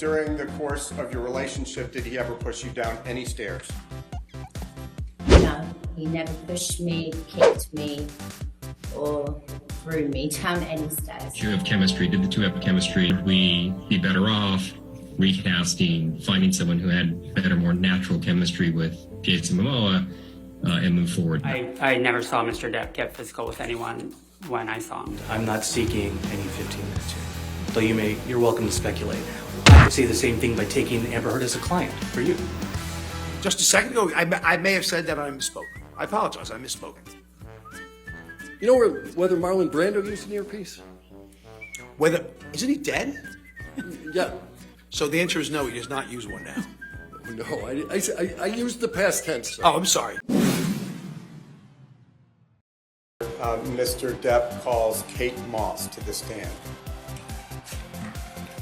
During the course of your relationship, did he ever push you down any stairs? No, he never pushed me, kicked me, or threw me down any stairs. Issue of chemistry. Did the two have chemistry? Would we be better off recasting, finding someone who had better, more natural chemistry with Jason Momoa and move forward? I never saw Mr. Depp get physical with anyone when I saw him. I'm not seeking any 15 minutes here. Though you're welcome to speculate. I could say the same thing by taking Amber Heard as a client for you. Just a second ago, I may have said that I misspoke. I apologize, I misspoke. You know whether Marlon Brando used an earpiece? Isn't he dead? Yeah. So the answer is no, he does not use one now. No, I used the past tense. Oh, I'm sorry. Mr. Depp calls Kate Moss to the stand.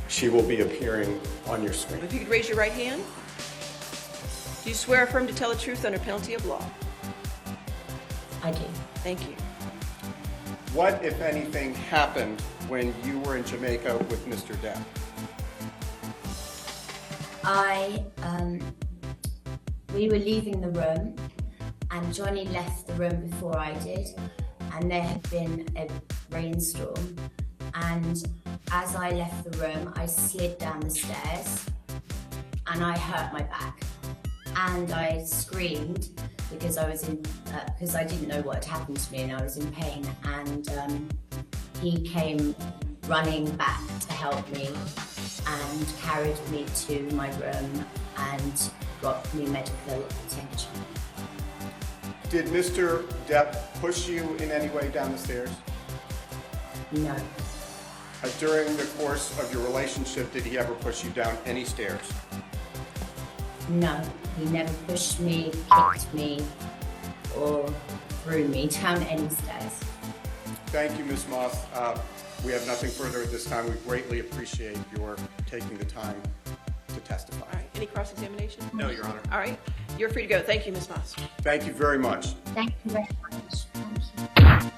She will be appearing on your screen. If you could raise your right hand. Do you swear or affirm to tell the truth under penalty of law? I do. Thank you. What, if anything, happened when you were in Jamaica with Mr. Depp? We were leaving the room, and Johnny left the room before I did, and there had been a rainstorm, and as I left the room, I slid down the stairs, and I hurt my back, and I screamed because I was because I didn't know what had happened to me, and I was in pain, and he came running back to help me and carried me to my room and got me medical attention. Did Mr. Depp push you in any way down the stairs? No. During the course of your relationship, did he ever push you down any stairs? No, he never pushed me, kicked me, or threw me down any stairs. Thank you, Ms. Moss. We have nothing further at this time. We greatly appreciate your taking the time to testify. All right. Any cross-examination? No, Your Honor. All right. You're free to go. Thank you, Ms. Moss. Thank you very much. Thank you very much. Thank you.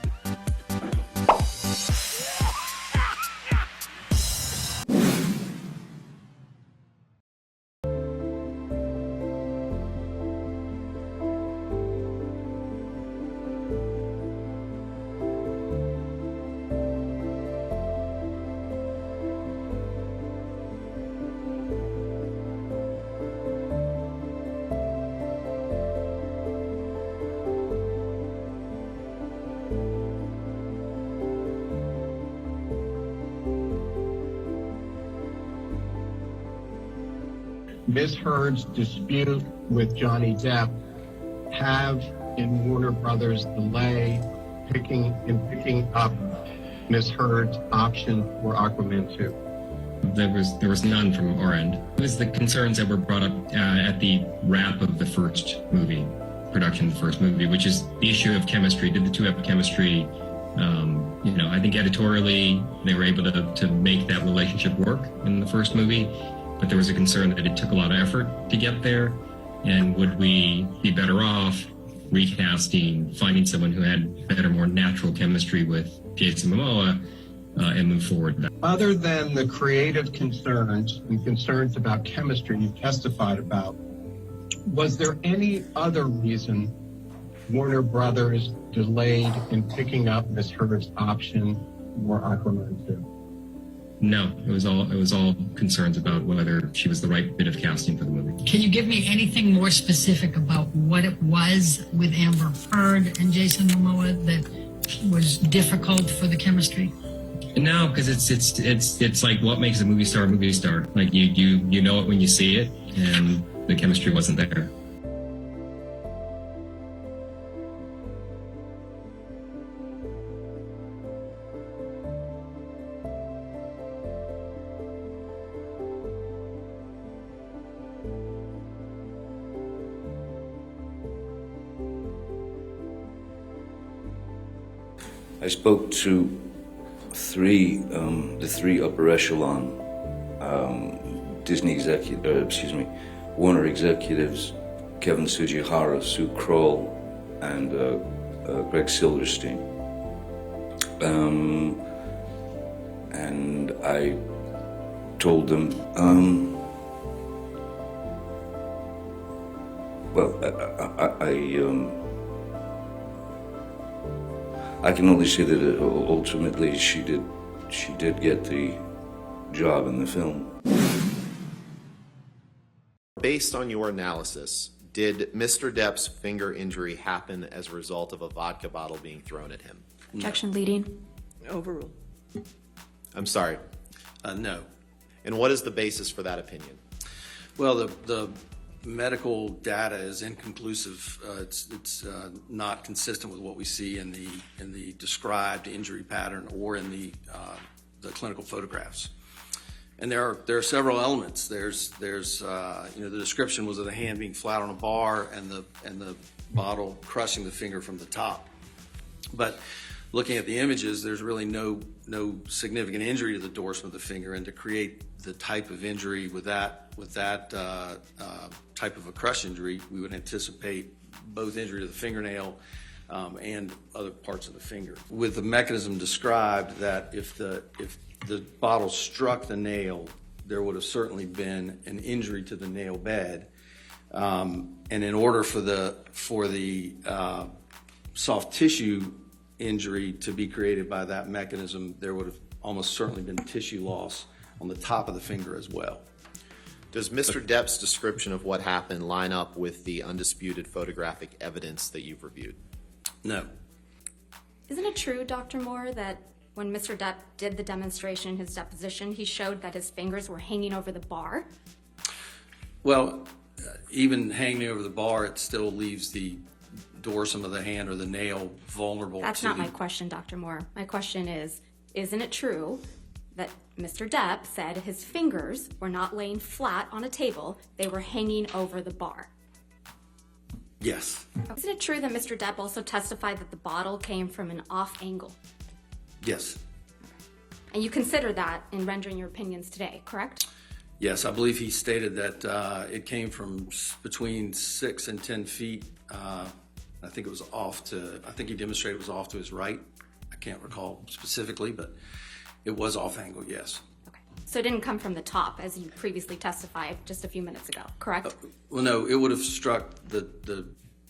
Ms. Heard's dispute with Johnny Depp have in Warner Brothers delay picking up Ms. Heard's option for Aquaman 2? There was none from our end. It was the concerns that were brought up at the wrap of the first movie, production of the first movie, which is the issue of chemistry. Did the two have chemistry? I think editorially they were able to make that relationship work in the first movie, but there was a concern that it took a lot of effort to get there, and would we be better off recasting, finding someone who had better, more natural chemistry with Jason Momoa and move forward. Other than the creative concerns and concerns about chemistry you testified about, was there any other reason Warner Brothers delayed in picking up Ms. Heard's option for Aquaman 2? No, it was all concerns about whether she was the right bit of casting for the movie. Can you give me anything more specific about what it was with Amber Heard and Jason Momoa that was difficult for the chemistry? No, because it's like what makes a movie star a movie star. Like you know it when you see it, and the chemistry wasn't there. I spoke to the three upper echelon Warner executives, Kevin Tsujihara, Sue Kroll, and Greg Silverstein. And I told them Well, I can only say that ultimately she did get the job in the film. Based on your analysis, did Mr. Depp's finger injury happen as a result of a vodka bottle being thrown at him? Objection leading. Overruled. I'm sorry. No. And what is the basis for that opinion? Well, the medical data is inconclusive. It's not consistent with what we see in the described injury pattern or in the clinical photographs. And there are several elements. There's the description was of the hand being flat on a bar and the bottle crushing the finger from the top. But looking at the images, there's really no significant injury to the dorsum of the finger, and to create the type of injury with that type of a crush injury, we would anticipate both injury to the fingernail and other parts of the finger. With the mechanism described, that if the bottle struck the nail, there would have certainly been an injury to the nail bed, and in order for the soft tissue injury to be created by that mechanism, there would have almost certainly been tissue loss on the top of the finger as well. Does Mr. Depp's description of what happened line up with the undisputed photographic evidence that you've reviewed? No. Isn't it true, Dr. Moore, that when Mr. Depp did the demonstration in his deposition, he showed that his fingers were hanging over the bar? Well, even hanging over the bar, it still leaves the dorsum of the hand or the nail vulnerable. That's not my question, Dr. Moore. My question is, isn't it true that Mr. Depp said his fingers were not laying flat on a table, they were hanging over the bar? Yes. Isn't it true that Mr. Depp also testified that the bottle came from an off angle? Yes. And you consider that in rendering your opinions today, correct? Yes, I believe he stated that it came from between 6 and 10 feet. I think it was I think he demonstrated it was off to his right. I can't recall specifically, but it was off angle, yes. Okay. So it didn't come from the top, as you previously testified just a few minutes ago, correct? Well, no, it would have struck the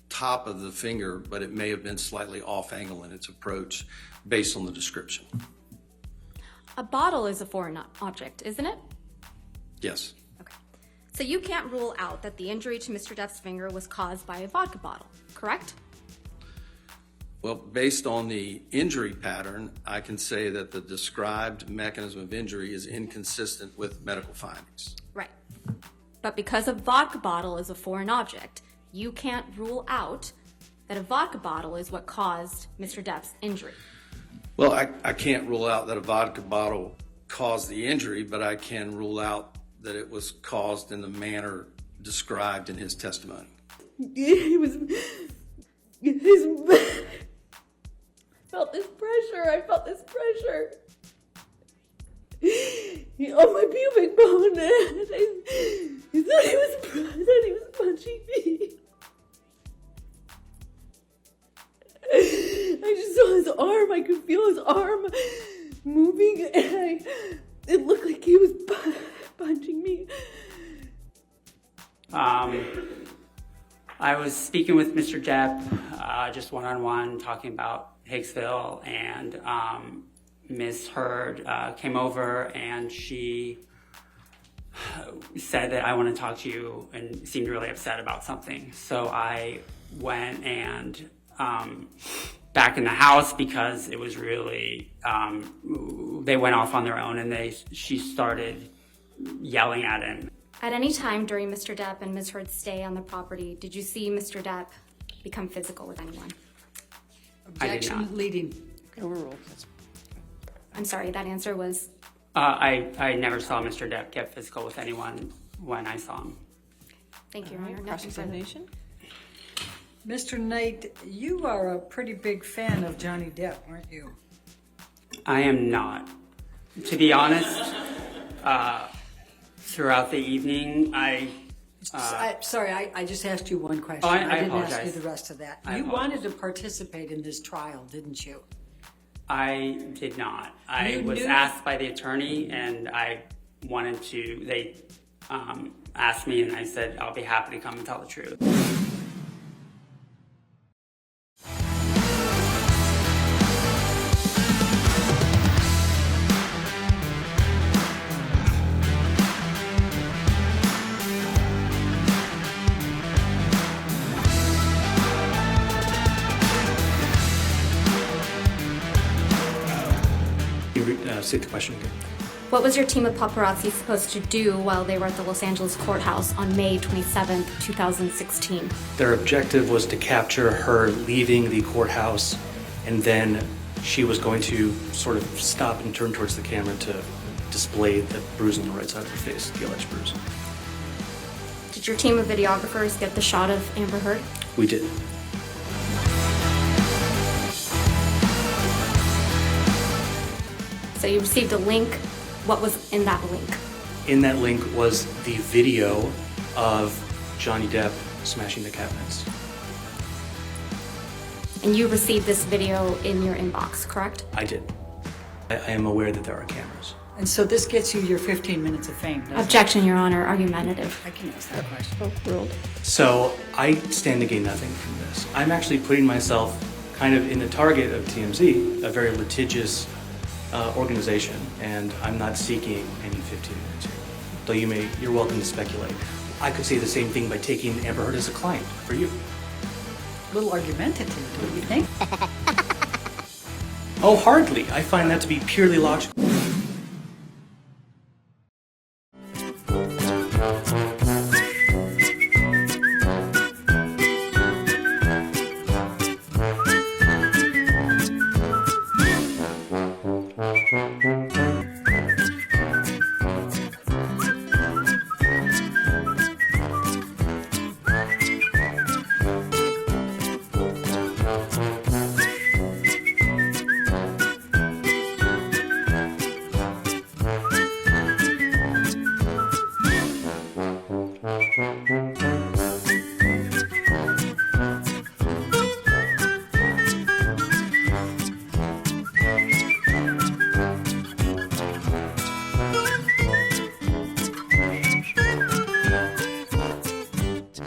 top of the finger, but it may have been slightly off angle in its approach based on the description. A bottle is a foreign object, isn't it? Yes. Okay. So you can't rule out that the injury to Mr. Depp's finger was caused by a vodka bottle, correct? Well, based on the injury pattern, I can say that the described mechanism of injury is inconsistent with medical findings. Right. But because a vodka bottle is a foreign object, you can't rule out that a vodka bottle is what caused Mr. Depp's injury. Well, I can't rule out that a vodka bottle caused the injury, but I can rule out that it was caused in the manner described in his testimony. He was... felt this pressure. I felt this pressure on my pubic bone. He thought he was punching me. I just saw his arm. I could feel his arm moving, and it looked like he was punching me. I was speaking with Mr. Depp, just one-on-one, talking about Hicksville, and Ms. Heard came over and she said that I want to talk to you, and seemed really upset about something. So I went and back in the house, because it was really, they went off on their own, and she started yelling at him. At any time during Mr. Depp and Ms. Heard's stay on the property, did you see Mr. Depp become physical with anyone? Objection leading. Overruled. I'm sorry, that answer was? I never saw Mr. Depp get physical with anyone when I saw him. Thank you, Your Honor. Cross-examination. Mr. Knight, you are a pretty big fan of Johnny Depp, aren't you? I am not. To be honest, throughout the evening, I just asked you one question. Oh, I didn't apologize. ask you the rest of that. I You apologize. wanted to participate in this trial, didn't you? I did not. I was asked by the attorney, and I wanted to, they asked me, and I said, I'll be happy to come and tell the truth. State the question again. What was your team of paparazzi supposed to do while they were at the Los Angeles courthouse on May 27th, 2016? Their objective was to capture her leaving the courthouse, and then she was going to sort of stop and turn towards the camera to display the bruise on the right side of her face, the alleged bruise. Did your team of videographers get the shot of Amber Heard? We did. So you received a link. What was in that link? In that link was the video of Johnny Depp smashing the cabinets. And you received this video in your inbox, correct? I did. I am aware that there are cameras. And so this gets you your 15 minutes of fame, doesn't Objection, Your Honor. Argumentative. I can ask that question. So I stand to gain nothing from this. I'm actually putting myself kind of in the target of TMZ, a very litigious organization, and I'm not seeking any 15 minutes here. Though you're welcome to speculate. I could say the same thing by taking Amber Heard as a client for you. A little argumentative, don't you think? Oh, hardly. I find that to be purely logical.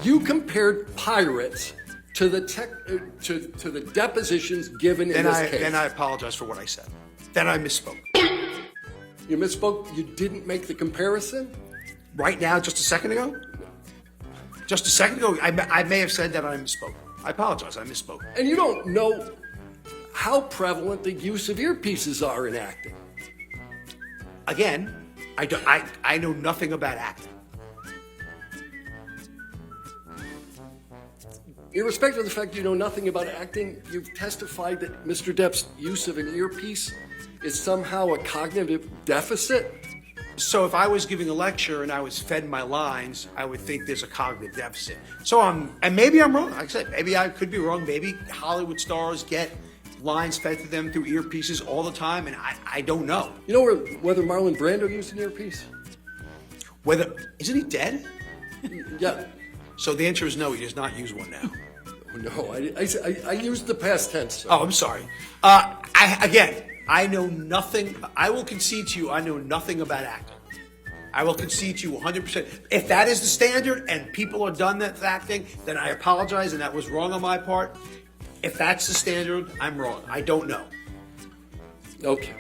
You compared pirates to the to the depositions given in this case. Then I apologize for what I said. Then I misspoke. You misspoke? You didn't make the comparison? Right now, just a second ago? Just a second ago, I may have said that I misspoke. I apologize, I misspoke. And you don't know how prevalent the use of earpieces are in acting. Again, I know nothing about acting. Irrespective of the fact you know nothing about acting, you've testified that Mr. Depp's use of an earpiece is somehow a cognitive deficit? So if I was giving a lecture and I was fed my lines, I would think there's a cognitive deficit. So and maybe I'm wrong. Like I said, maybe I could be wrong. Maybe Hollywood stars get lines fed to them through earpieces all the time, and I don't know. You know whether Marlon Brando used an earpiece? Isn't he dead? Yeah. So the answer is no, he does not use one now. No, I used the past tense. So. Oh, I'm sorry. I know nothing. I will concede to you, I know nothing about acting. I will concede to you 100%. If that is the standard and people are done that acting, then I apologize and that was wrong on my part. If that's the standard, I'm wrong. I don't know. Okay.